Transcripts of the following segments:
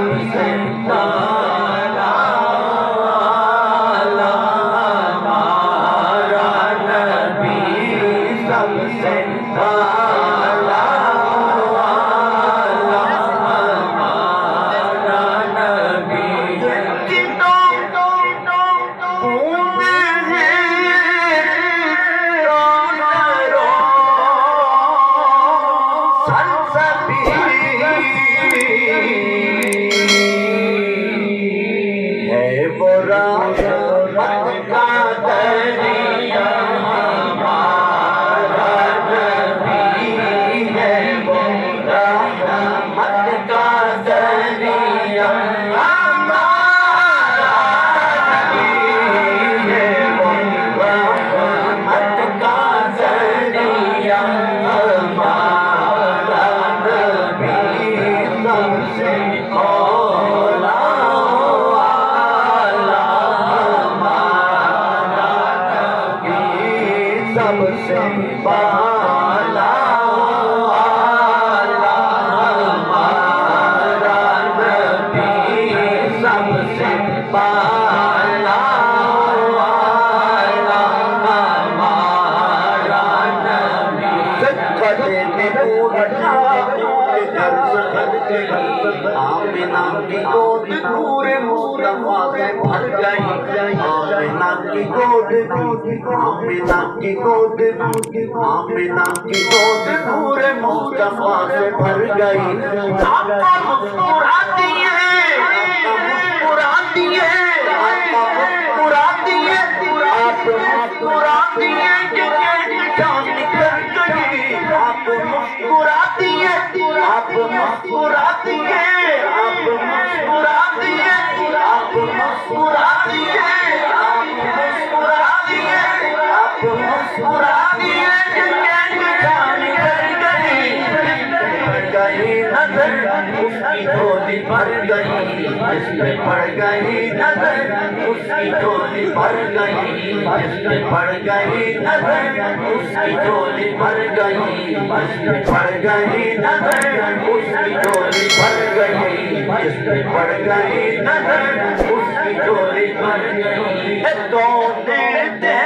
सबसे आला आला हमारा नबी सबसे आला आला हमारा नबी कि बूंद है रहमत का दरिया हमारा नबी है वो रहमत का दरिया हमारा नबी है वो रहमत का दरिया हमारा नबी सबसे सबसे बाला आला हमारा नबी सबसे बाला आला हमारा नबी कदे आमिना की गोद नूर मुस्तफा से भर गई आमिना की गोद आमिना की गोद आमिना की गोद नूर मुस्तफा से भर गई आपका मुस्कुराती है मुस्कुराती है मुस्कुराती है आप मुस्कुराती है जान निकल गई आप मुस्कुराती है आप मुस्कुराती है आप मुस्कुराती है आप मुस्कुराती है आप मुस्कुराती है आप मुस्कुराती है जान कर गई नजर उसकी झोली भर गई जिसमें पड़ गई नजर उसकी झोली भर गई जिसमें पड़ गई नजर उसकी झोली भर गई जिसमें पड़ गई नजर उसकी झोली भर गई जिसमें पड़ गई नजर उसकी झोली भर गई तो देते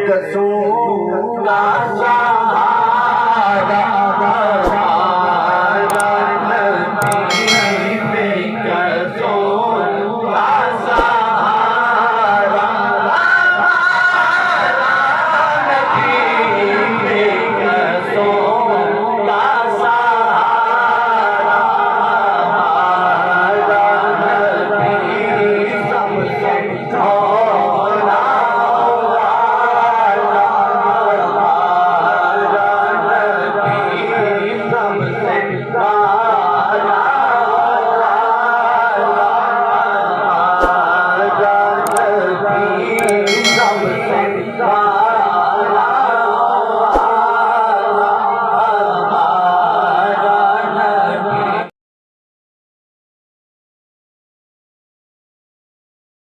कसों का